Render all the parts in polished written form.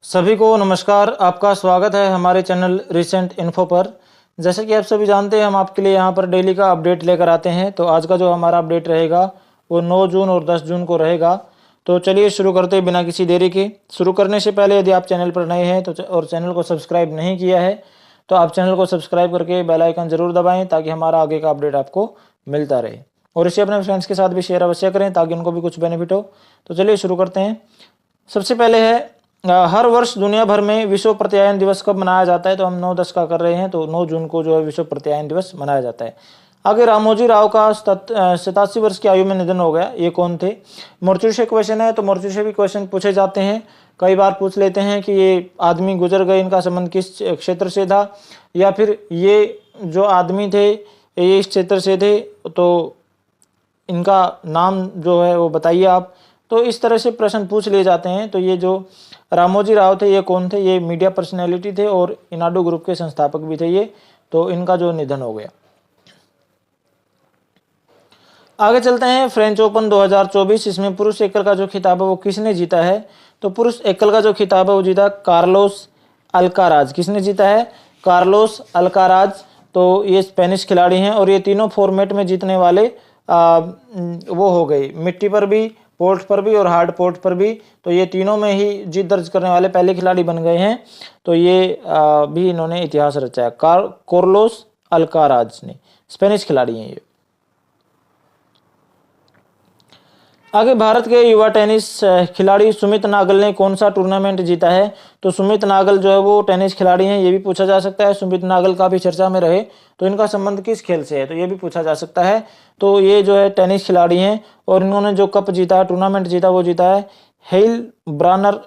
सभी को नमस्कार। आपका स्वागत है हमारे चैनल रिसेंट इन्फो पर। जैसे कि आप सभी जानते हैं, हम आपके लिए यहाँ पर डेली का अपडेट लेकर आते हैं। तो आज का जो हमारा अपडेट रहेगा वो 9 जून और 10 जून को रहेगा। तो चलिए शुरू करते हैं बिना किसी देरी के। शुरू करने से पहले यदि आप चैनल पर नए हैं तो और चैनल को सब्सक्राइब नहीं किया है तो आप चैनल को सब्सक्राइब करके बेल आइकन जरूर दबाएँ ताकि हमारा आगे का अपडेट आपको मिलता रहे। और इसे अपने फ्रेंड्स के साथ भी शेयर अवश्य करें ताकि उनको भी कुछ बेनिफिट हो। तो चलिए शुरू करते हैं। सबसे पहले है हर वर्ष दुनिया भर में विश्व प्रत्यायन दिवस कब मनाया जाता है। तो हम 9-10 का कर रहे हैं, तो 9 जून को जो है विश्व प्रत्यायन दिवस मनाया जाता है। आगे रामोजी राव का 87 वर्ष की आयु में निधन हो गया। ये कौन थे? मोर्चू से क्वेश्चन है, तो मोर्चू से भी क्वेश्चन पूछे जाते हैं। कई बार पूछ लेते हैं कि ये आदमी गुजर गए, इनका संबंध किस क्षेत्र से था, या फिर ये जो आदमी थे ये इस क्षेत्र से थे, तो इनका नाम जो है वो बताइए आप। तो इस तरह से प्रश्न पूछ लिए जाते हैं। तो ये जो रामोजी राव थे ये कौन थे? ये मीडिया पर्सनैलिटी थे और इनाडू ग्रुप के संस्थापक भी थे ये। तो इनका जो निधन हो गया। आगे चलते हैं। फ्रेंच ओपन 2024, इसमें पुरुष एकल का जो खिताब है वो किसने जीता है? तो पुरुष एकल का जो खिताब है वो जीता कार्लोस अल्काराज। किसने जीता है? Carlos Alcaraz. तो ये स्पेनिश खिलाड़ी हैं और ये तीनों फॉर्मेट में जीतने वाले वो हो गए, मिट्टी पर भी, पोर्ट पर भी और हार्ड पोर्ट पर भी। तो ये तीनों में ही जीत दर्ज करने वाले पहले खिलाड़ी बन गए हैं। तो ये भी इन्होंने इतिहास रचा है। कार्लोस अल्काराज ने, स्पेनिश खिलाड़ी हैं ये। आगे भारत के युवा टेनिस खिलाड़ी सुमित नागल ने कौन सा टूर्नामेंट जीता है? तो सुमित नागल जो है वो टेनिस खिलाड़ी हैं, ये भी पूछा जा सकता है। सुमित नागल काफी चर्चा में रहे, तो इनका संबंध किस खेल से है? तो ये भी पूछा जा सकता है। तो ये जो है टेनिस खिलाड़ी हैं और इन्होंने जो कप जीता, टूर्नामेंट जीता, वो जीता है हेल ब्रानर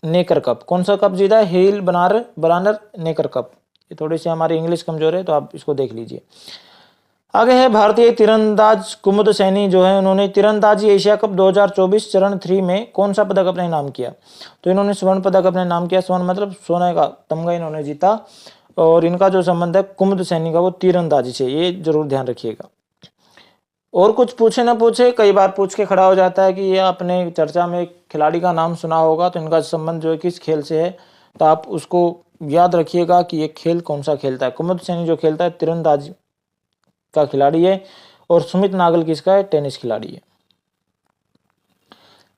नेकर कप। कौन सा कप जीता है? हेल ब्रानर नेकर कप। ये थोड़ी सी हमारी इंग्लिश कमजोर है तो आप इसको देख लीजिए। आगे है भारतीय तीरंदाज कुमुद सैनी जो है, उन्होंने तीरंदाजी एशिया कप 2024 चरण 3 में कौन सा पदक अपने नाम किया? तो इन्होंने स्वर्ण पदक अपने नाम किया। स्वर्ण मतलब सोने का तमगा इन्होंने जीता। और इनका जो संबंध है कुमुद सैनी का वो तीरंदाजी से, ये जरूर ध्यान रखिएगा। और कुछ पूछे ना पूछे, कई बार पूछ के खड़ा हो जाता है कि ये आपने चर्चा में खिलाड़ी का नाम सुना होगा, तो इनका संबंध जो है किस खेल से है? तो आप उसको याद रखिएगा कि ये खेल कौन सा खेलता है। कुमुद सैनी जो खेलता है तीरंदाजी का खिलाड़ी है और सुमित नागल किसका है? टेनिस खिलाड़ी है।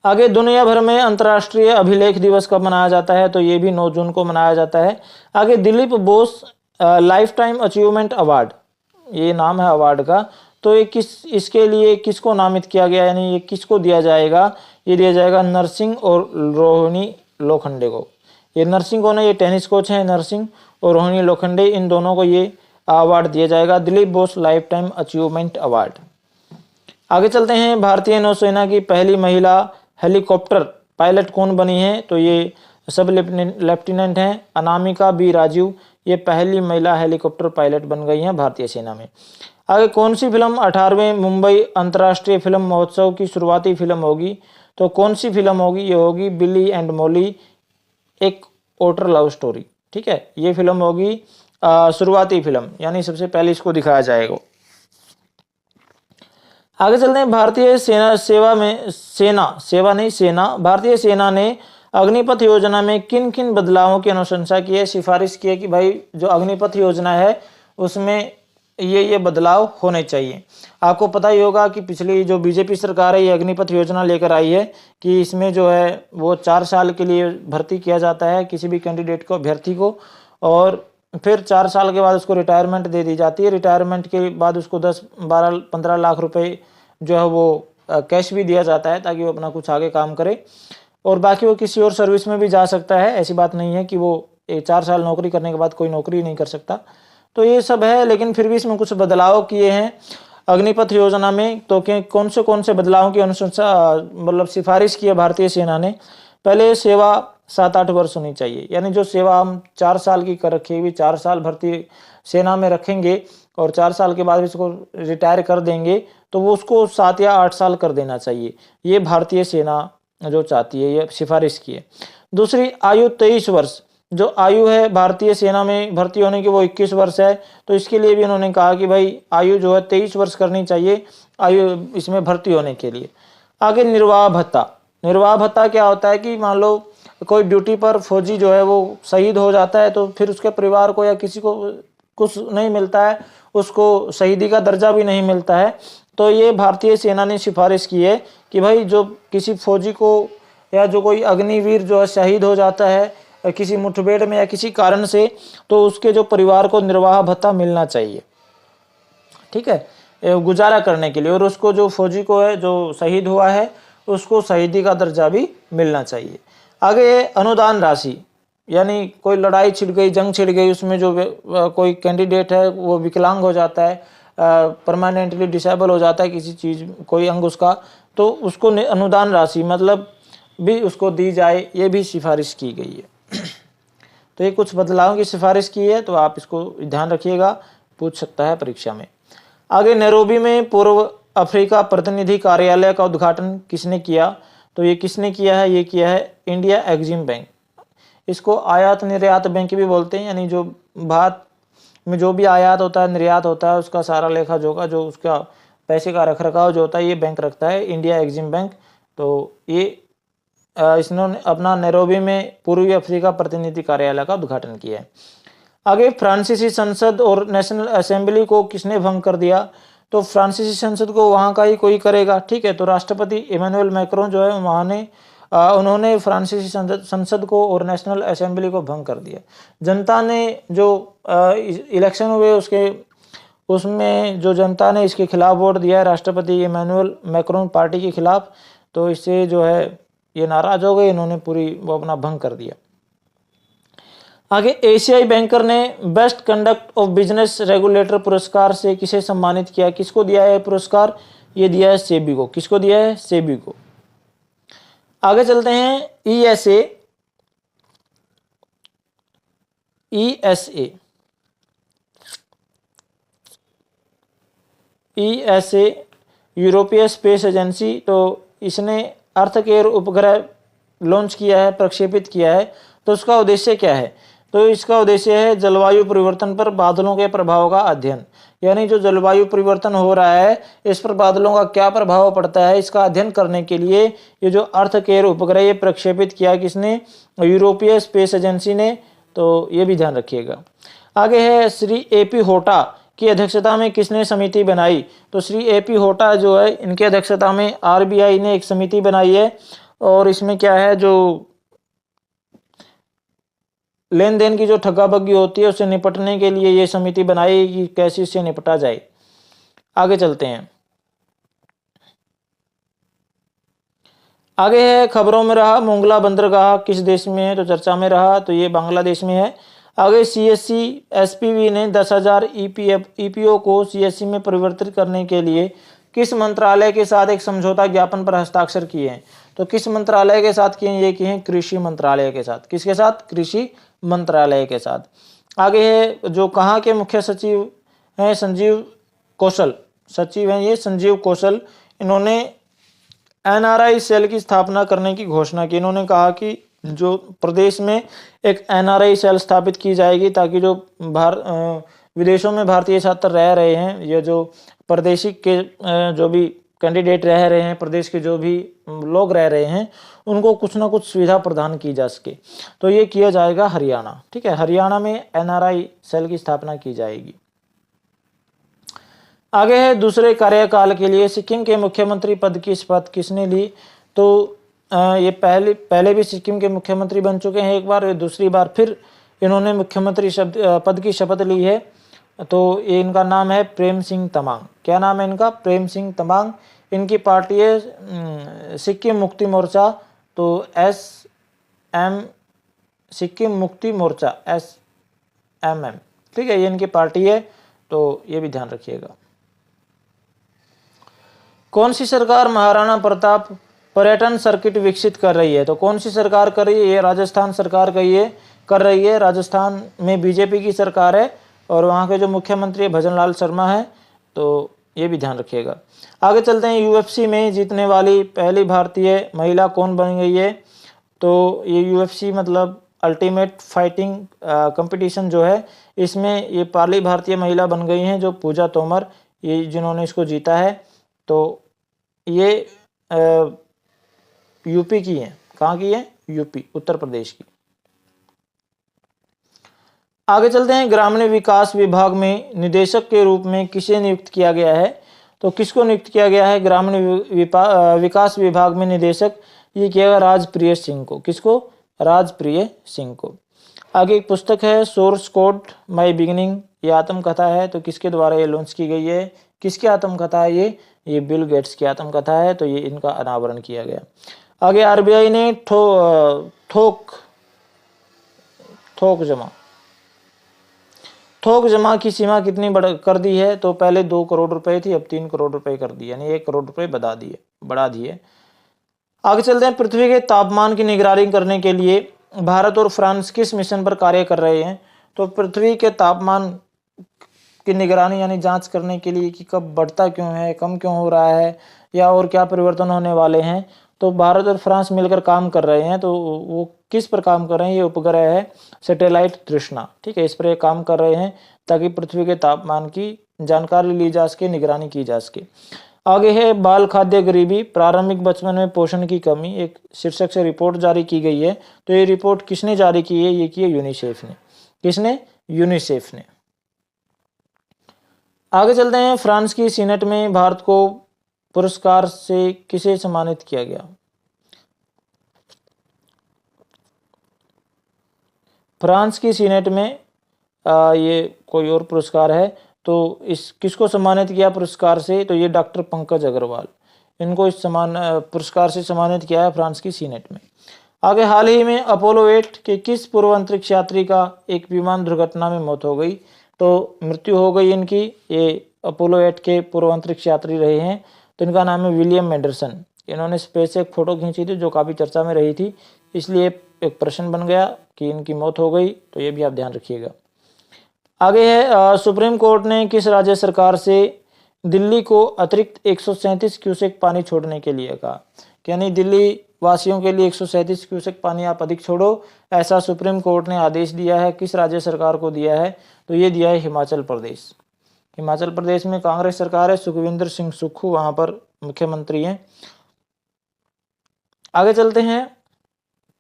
आगे दुनिया भर में अंतर्राष्ट्रीय अभिलेख दिवस कब मनाया जाता है? तो ये भी 9 जून को मनाया जाता है। आगे Dilip Bose life time achievement award, ये नाम है अवार्ड का। तो ये इसके लिए किसको नामित किया गया, यानी ये किसको दिया जाएगा? ये दिया जाएगा नरसिंह और रोहिणी लोखंडे को। ये नरसिंह कौन है? ये टेनिस कोच हैं नरसिंह, और रोहिणी लोखंडे, इन दोनों को ये अवार्ड दिया जाएगा, Dilip Bose life time achievement award. आगे चलते हैं। भारतीय नौसेना की पहली महिला हेलीकॉप्टर पायलट कौन बनी है? तो ये सब लेफ्टिनेंट हैं अनामिका बी राजीव। ये पहली महिला हेलीकॉप्टर पायलट बन गई हैं भारतीय सेना में। आगे कौन सी फिल्म 18वें मुंबई अंतर्राष्ट्रीय फिल्म महोत्सव की शुरुआती फिल्म होगी? तो कौन सी फिल्म होगी? ये होगी बिली एंड मॉली एक ओटर लव स्टोरी। ठीक है, ये फिल्म होगी शुरुआती फिल्म, यानी सबसे पहले इसको दिखाया जाएगा। आगे चलते हैं। भारतीय भारतीय सेना ने अग्निपथ योजना में किन किन बदलावों की अनुशंसा की है, सिफारिश की है कि भाई जो अग्निपथ योजना है उसमें ये बदलाव होने चाहिए। आपको पता ही होगा कि पिछली जो बीजेपी सरकार है ये अग्निपथ योजना लेकर आई है कि इसमें जो है वो 4 साल के लिए भर्ती किया जाता है किसी भी कैंडिडेट को, अभ्यर्थी को, और फिर 4 साल के बाद उसको रिटायरमेंट दे दी जाती है। रिटायरमेंट के बाद उसको 10, 12, 15 लाख रुपए जो है वो कैश भी दिया जाता है ताकि वो अपना कुछ आगे काम करे, और बाकी वो किसी और सर्विस में भी जा सकता है। ऐसी बात नहीं है कि वो 4 साल नौकरी करने के बाद कोई नौकरी नहीं कर सकता। तो ये सब है, लेकिन फिर भी इसमें कुछ बदलाव किए हैं अग्निपथ योजना में। तो कौन से बदलावों की अनुशंसा मतलब सिफारिश की है भारतीय सेना ने? पहले सेवा 7-8 वर्ष होनी चाहिए, यानी जो सेवा हम 4 साल की कर रखी हुई, 4 साल भर्ती सेना में रखेंगे और 4 साल के बाद इसको रिटायर कर देंगे, तो वो उसको 7 या 8 साल कर देना चाहिए। ये भारतीय सेना जो चाहती है, ये सिफारिश की है। दूसरी, आयु 23 वर्ष, जो आयु है भारतीय सेना में भर्ती होने की वो 21 वर्ष है। तो इसके लिए भी उन्होंने कहा कि भाई आयु जो है 23 वर्ष करनी चाहिए आयु इसमें भर्ती होने के लिए। आगे निर्वाह भत्ता। निर्वाह भत्ता क्या होता है कि मान लो कोई ड्यूटी पर फौजी जो है वो शहीद हो जाता है तो फिर उसके परिवार को या किसी को कुछ नहीं मिलता है, उसको शहीदी का दर्जा भी नहीं मिलता है। तो ये भारतीय सेना ने सिफारिश की है कि भाई जो किसी फौजी को या जो कोई अग्निवीर जो है शहीद हो जाता है किसी मुठभेड़ में या किसी कारण से, तो उसके जो परिवार को निर्वाह भत्ता मिलना चाहिए, ठीक है, गुजारा करने के लिए। और उसको जो फौजी को है जो शहीद हुआ है उसको शहीदी का दर्जा भी मिलना चाहिए। आगे अनुदान राशि, यानी कोई लड़ाई छिड़ गई, जंग छिड़ गई, उसमें जो कोई कैंडिडेट है वो विकलांग हो जाता है, परमानेंटली डिसेबल हो जाता है किसी चीज़ कोई अंग उसका, तो उसको अनुदान राशि मतलब भी उसको दी जाए, ये भी सिफारिश की गई है। तो ये कुछ बदलावों की सिफारिश की है, तो आप इसको ध्यान रखिएगा, पूछ सकता है परीक्षा में। आगे नैरोबी में पूर्व अफ्रीका प्रतिनिधि कार्यालय का उद्घाटन किसने किया? तो ये किसने किया है? ये किया है इंडिया एक्जिम बैंक। इसको आयात निर्यात बैंक भी बोलते हैं, यानी जो भारत में जो भी आयात होता है निर्यात होता है उसका सारा लेखा जोखा जो उसका पैसे का रख रखाव जो होता है ये बैंक रखता है, इंडिया एक्जिम बैंक। तो ये इसने अपना नैरोबी में पूर्वी अफ्रीका प्रतिनिधि कार्यालय का उद्घाटन किया है। आगे फ्रांसीसी संसद और नेशनल असेंबली को किसने भंग कर दिया? तो फ्रांसीसी संसद को वहाँ का ही कोई करेगा, ठीक है। तो राष्ट्रपति इमैनुअल मैक्रोन जो है वहाँ ने उन्होंने फ्रांसीसी संसद को और नेशनल असेंबली को भंग कर दिया। जनता ने जो इलेक्शन हुए उसमें जो जनता ने इसके खिलाफ वोट दिया है राष्ट्रपति इमैनुअल मैक्रोन पार्टी के खिलाफ, तो इससे जो है ये नाराज हो गए, इन्होंने पूरी वो अपना भंग कर दिया। आगे एशियाई बैंकर ने best conduct of business regulator पुरस्कार से किसे सम्मानित किया? किसको दिया है पुरस्कार? ये दिया है सेबी को। किसको दिया है? सेबी को। आगे चलते हैं ईएसए। यूरोपीय स्पेस एजेंसी, तो इसने अर्थ केयर उपग्रह लॉन्च किया है, प्रक्षेपित किया है। तो उसका उद्देश्य क्या है? तो इसका उद्देश्य है जलवायु परिवर्तन पर बादलों के प्रभाव का अध्ययन, यानी जो जलवायु परिवर्तन हो रहा है इस पर बादलों का क्या प्रभाव पड़ता है इसका अध्ययन करने के लिए ये जो अर्थ केयर उपग्रह ये प्रक्षेपित किया किसने? यूरोपीय स्पेस एजेंसी ने। तो ये भी ध्यान रखिएगा। आगे है श्री एपी होटा की अध्यक्षता में किसने समिति बनाई? तो श्री एपी होटा जो है इनकी अध्यक्षता में आरबीआई ने एक समिति बनाई है, और इसमें क्या है जो लेन देन की जो ठगाबग्गी होती है उससे निपटने के लिए ये समिति बनाई कि कैसे इससे निपटा जाए। आगे चलते हैं। आगे है खबरों में रहा मोंगला बंदरगाह किस देश में है? तो चर्चा में रहा, तो ये बांग्लादेश में है। आगे सीएससी एसपीवी ने 10,000 ईपीओ को सीएससी में परिवर्तित करने के लिए किस मंत्रालय के साथ एक समझौता ज्ञापन पर हस्ताक्षर किए हैं? तो किस मंत्रालय के साथ किए? ये किए हैं कृषि मंत्रालय के साथ। किसके साथ? कृषि मंत्रालय के साथ। आगे है जो कहाँ के मुख्य सचिव हैं? संजीव कौशल सचिव हैं ये संजीव कौशल। इन्होंने एनआरआई सेल की स्थापना करने की घोषणा की। इन्होंने कहा कि जो प्रदेश में एक एनआरआई सेल स्थापित की जाएगी ताकि जो विदेशों में भारतीय छात्र रह रहे हैं, ये जो परदेशी के जो भी कैंडिडेट रह रहे हैं, प्रदेश के जो भी लोग रह रहे हैं, उनको कुछ ना कुछ सुविधा प्रदान की जा सके। तो ये किया जाएगा हरियाणा, ठीक है। हरियाणा में एनआरआई सेल की स्थापना की जाएगी। आगे है दूसरे कार्यकाल के लिए सिक्किम के मुख्यमंत्री पद की शपथ किसने ली? तो ये पहले भी सिक्किम के मुख्यमंत्री बन चुके हैं एक बार, दूसरी बार फिर इन्होंने मुख्यमंत्री पद की शपथ ली है। तो ये इनका नाम है प्रेम सिंह तमांग। क्या नाम है इनका? प्रेम सिंह तमांग। इनकी पार्टी है सिक्किम मुक्ति मोर्चा, तो SM सिक्किम मुक्ति मोर्चा SMM, ठीक है, ये इनकी पार्टी है। तो ये भी ध्यान रखिएगा। कौन सी सरकार महाराणा प्रताप पर्यटन सर्किट विकसित कर रही है? तो कौन सी सरकार कर रही है? ये राजस्थान सरकार कर रही है। राजस्थान में बीजेपी की सरकार है और वहाँ के जो मुख्यमंत्री है भजनलाल शर्मा है। तो ये भी ध्यान रखिएगा। आगे चलते हैं। यूएफसी में जीतने वाली पहली भारतीय महिला कौन बन गई है? तो ये यूएफसी मतलब अल्टीमेट फाइटिंग कंपटीशन जो है, इसमें ये पहली भारतीय महिला बन गई हैं जो पूजा तोमर, ये जिन्होंने इसको जीता है। तो ये यूपी की है। कहाँ की है? यूपी, उत्तर प्रदेश की। आगे चलते हैं, ग्रामीण विकास विभाग में निदेशक के रूप में किसे नियुक्त किया गया है? तो किसको नियुक्त किया गया है ग्रामीण विकास विभाग में निदेशक? ये किया गया राजप्रिय सिंह को। किसको? राजप्रिय सिंह को। आगे एक पुस्तक है सोर्स कोड माय बिगिनिंग, ये आत्मकथा है। तो किसके द्वारा ये लॉन्च की गई है? किसकी आत्मकथा है ये बिल गेट्स की आत्मकथा है। तो ये इनका अनावरण किया गया। आगे आरबीआई ने थोक जमा की सीमा कितनी कर दी है? तो पहले 2 करोड़ रुपए थी, अब 3 करोड़ रुपए कर दी, यानी 1 करोड़ रुपए बढ़ा दिए। आगे चलते हैं, पृथ्वी के तापमान की निगरानी करने के लिए भारत और फ्रांस किस मिशन पर कार्य कर रहे हैं? तो पृथ्वी के तापमान की निगरानी यानी जांच करने के लिए कि कब बढ़ता क्यों है, कम क्यों हो रहा है, या और क्या परिवर्तन होने वाले हैं, तो भारत और फ्रांस मिलकर काम कर रहे हैं। तो वो किस पर काम कर रहे हैं? ये उपग्रह है सैटेलाइट तृष्णा, ठीक है, इस पर ये काम कर रहे हैं ताकि पृथ्वी के तापमान की जानकारी ली जा सके, निगरानी की जा सके। आगे है बाल खाद्य गरीबी, प्रारंभिक बचपन में पोषण की कमी, एक शीर्षक से रिपोर्ट जारी की गई है। तो ये रिपोर्ट किसने जारी की है? ये की है यूनिसेफ ने। किसने? यूनिसेफ ने। आगे चलते हैं, फ्रांस की सीनेट में भारत को पुरस्कार से किसे सम्मानित किया गया? फ्रांस की सीनेट में ये कोई और पुरस्कार है, तो इस किसको सम्मानित किया पुरस्कार से? तो ये डॉक्टर पंकज अग्रवाल, इनको इस पुरस्कार से सम्मानित किया है फ्रांस की सीनेट में। आगे, हाल ही में अपोलो 8 के किस पूर्व अंतरिक्ष यात्री का एक विमान दुर्घटना में मौत हो गई? तो मृत्यु हो गई इनकी। ये अपोलो 8 के पूर्व अंतरिक्ष यात्री रहे हैं, तो इनका नाम है विलियम एंडरसन। इन्होंने स्पेस से एक फोटो खींची थी जो काफ़ी चर्चा में रही थी, इसलिए एक प्रश्न बन गया कि इनकी मौत हो गई, तो ये भी आप ध्यान रखिएगा। आगे है, सुप्रीम कोर्ट ने किस राज्य सरकार से दिल्ली को अतिरिक्त 137 क्यूसेक पानी छोड़ने के लिए कहा? यानी दिल्ली वासियों के लिए 137 क्यूसेक पानी आप अधिक छोड़ो, ऐसा सुप्रीम कोर्ट ने आदेश दिया है। किस राज्य सरकार को दिया है? तो ये दिया है हिमाचल प्रदेश। हिमाचल प्रदेश में कांग्रेस सरकार है, सुखविंदर सिंह सुक्खू वहां पर मुख्यमंत्री हैं। आगे चलते हैं,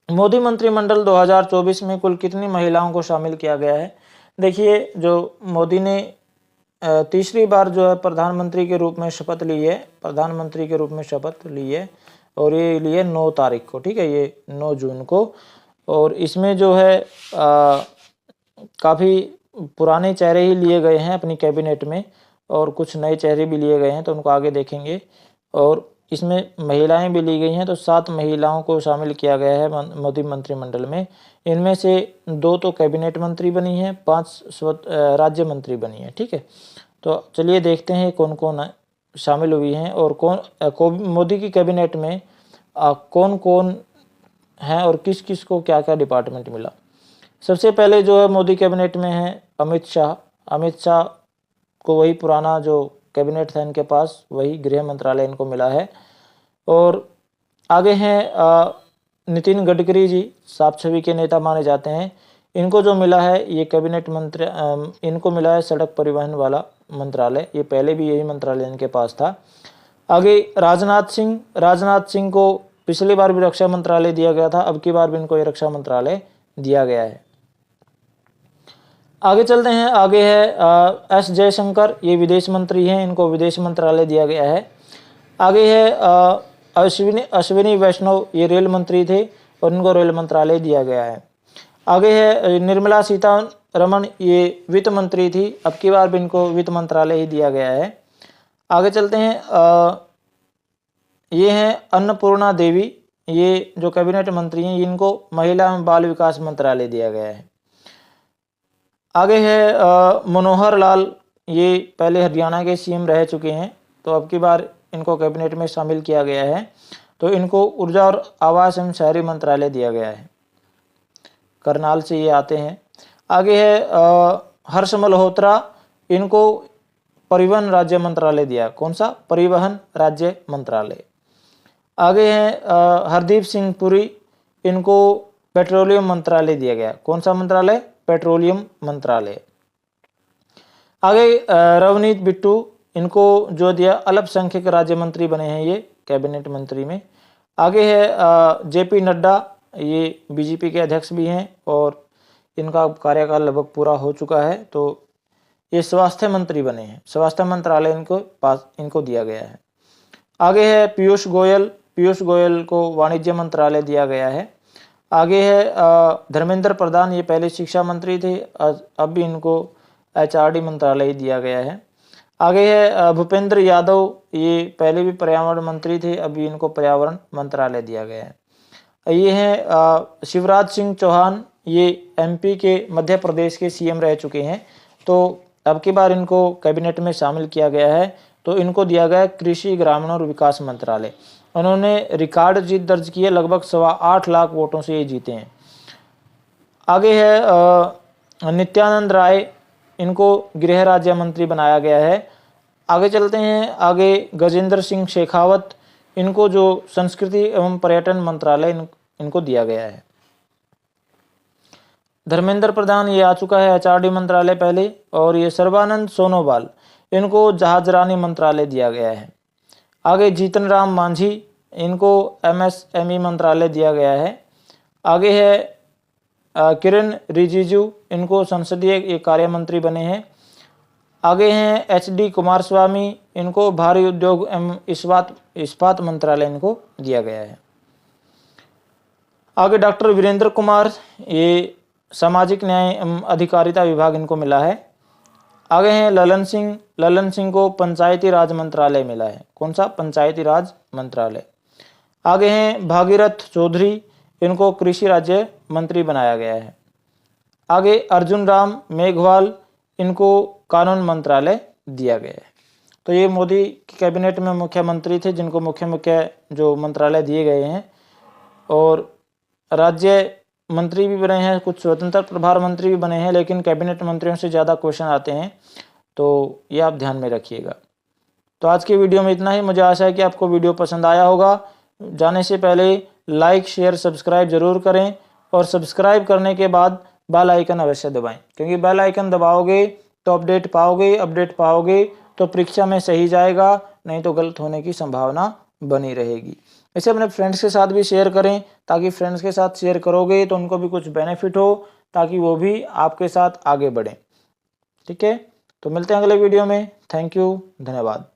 मोदी मंत्रिमंडल 2024 में कुल कितनी महिलाओं को शामिल किया गया है? देखिए, जो मोदी ने तीसरी बार जो है प्रधानमंत्री के रूप में शपथ ली है, प्रधानमंत्री के रूप में शपथ ली है, और ये लिए 9 तारीख को, ठीक है, ये 9 जून को। और इसमें जो है काफ़ी पुराने चेहरे ही लिए गए हैं अपनी कैबिनेट में, और कुछ नए चेहरे भी लिए गए हैं, तो उनको आगे देखेंगे। और इसमें महिलाएं भी ली गई हैं, तो 7 महिलाओं को शामिल किया गया है मोदी मंत्रिमंडल में। इनमें से 2 तो कैबिनेट मंत्री बनी हैं, 5 राज्य मंत्री बनी हैं, ठीक है। तो चलिए देखते हैं कौन कौन शामिल हुई हैं और मोदी की कैबिनेट में कौन कौन हैं और किस किस को क्या क्या डिपार्टमेंट मिला। सबसे पहले जो है मोदी कैबिनेट में है अमित शाह। अमित शाह को वही पुराना जो कैबिनेट था इनके पास, वही गृह मंत्रालय इनको मिला है। और आगे हैं नितिन गडकरी जी, साफ छवि के नेता माने जाते हैं। इनको जो मिला है ये कैबिनेट मंत्री, इनको मिला है सड़क परिवहन वाला मंत्रालय, ये पहले भी यही मंत्रालय इनके पास था। आगे राजनाथ सिंह को पिछली बार भी रक्षा मंत्रालय दिया गया था, अब की बार भी इनको ये रक्षा मंत्रालय दिया गया है। आगे चलते हैं, आगे है एस जयशंकर, ये विदेश मंत्री हैं, इनको विदेश मंत्रालय दिया गया है। आगे है अश्विनी वैष्णव, ये रेल मंत्री थे और इनको रेल मंत्रालय दिया गया है। आगे है निर्मला सीतारमण, ये वित्त मंत्री थी, अब की बार भी इनको वित्त मंत्रालय ही दिया गया है। आगे चलते हैं, ये हैं अन्नपूर्णा देवी, ये जो कैबिनेट मंत्री हैं, इनको महिला एवं बाल विकास मंत्रालय दिया गया है। आगे है मनोहर लाल, ये पहले हरियाणा के सीएम रह चुके हैं, तो अब की बार इनको कैबिनेट में शामिल किया गया है, तो इनको ऊर्जा और आवास एवं शहरी मंत्रालय दिया गया है। करनाल से ये आते हैं। आगे है हर्ष मल्होत्रा, इनको परिवहन राज्य मंत्रालय दिया। कौन सा? परिवहन राज्य मंत्रालय। आगे है हरदीप सिंह पुरी, इनको पेट्रोलियम मंत्रालय दिया गया। कौन सा मंत्रालय? पेट्रोलियम मंत्रालय। आगे रवनीत बिट्टू, इनको जो दिया अल्पसंख्यक राज्य मंत्री बने हैं ये कैबिनेट मंत्री में। आगे है जेपी नड्डा, ये बीजेपी के अध्यक्ष भी हैं और इनका कार्यकाल लगभग पूरा हो चुका है। तो ये स्वास्थ्य मंत्री बने हैं, स्वास्थ्य मंत्रालय इनको दिया गया है। आगे है पीयूष गोयल, पीयूष गोयल को वाणिज्य मंत्रालय दिया गया है। आगे है धर्मेंद्र प्रधान, ये पहले शिक्षा मंत्री थे, अब भी इनको एचआरडी मंत्रालय दिया गया है। आगे है भूपेंद्र यादव, ये पहले भी पर्यावरण मंत्री थे, अभी इनको पर्यावरण मंत्रालय दिया गया है। ये है शिवराज सिंह चौहान, ये एमपी के मध्य प्रदेश के सीएम रह चुके हैं, तो अब की बार इनको कैबिनेट में शामिल किया गया है। तो इनको दिया गया कृषि ग्रामीण और विकास मंत्रालय। उन्होंने रिकॉर्ड जीत दर्ज की है, लगभग 8.25 लाख वोटों से ये जीते हैं। आगे है नित्यानंद राय, इनको गृह राज्य मंत्री बनाया गया है। आगे चलते हैं, आगे गजेंद्र सिंह शेखावत, इनको जो संस्कृति एवं पर्यटन मंत्रालय इनको दिया गया है। धर्मेंद्र प्रधान, ये आ चुका है एचआरडी मंत्रालय पहले, और ये सर्बानंद सोनोवाल, इनको जहाजरानी मंत्रालय दिया गया है। आगे जीतन राम मांझी, इनको एमएसएमई मंत्रालय दिया गया है। आगे है किरण रिजिजू, इनको संसदीय कार्य मंत्री बने हैं। आगे हैं एचडी कुमारस्वामी, इनको भारी उद्योग एवं इस्पात मंत्रालय इनको दिया गया है। आगे डॉक्टर वीरेंद्र कुमार, ये सामाजिक न्याय एवं अधिकारिता विभाग इनको मिला है। आगे हैं ललन सिंह को पंचायती राज मंत्रालय मिला है। कौन सा? पंचायती राज मंत्रालय। आगे हैं भागीरथ चौधरी, इनको कृषि राज्य मंत्री बनाया गया है। आगे अर्जुन राम मेघवाल, इनको कानून मंत्रालय दिया गया है। तो ये मोदी की कैबिनेट में मुख्यमंत्री थे जिनको मुख्य जो मंत्रालय दिए गए हैं, और राज्य मंत्री भी बने हैं, कुछ स्वतंत्र प्रभार मंत्री भी बने हैं, लेकिन कैबिनेट मंत्रियों से ज़्यादा क्वेश्चन आते हैं, तो ये आप ध्यान में रखिएगा। तो आज की वीडियो में इतना ही। मुझे आशा है कि आपको वीडियो पसंद आया होगा। जाने से पहले लाइक शेयर सब्सक्राइब जरूर करें, और सब्सक्राइब करने के बाद बेल आइकन अवश्य दबाएं, क्योंकि बेल आइकन दबाओगे तो अपडेट पाओगे तो परीक्षा में सही जाएगा, नहीं तो गलत होने की संभावना बनी रहेगी। इसे अपने फ्रेंड्स के साथ भी शेयर करें, ताकि फ्रेंड्स के साथ शेयर करोगे तो उनको भी कुछ बेनिफिट हो, ताकि वो भी आपके साथ आगे बढ़ें। ठीक है, तो मिलते हैं अगले वीडियो में। थैंक यू, धन्यवाद।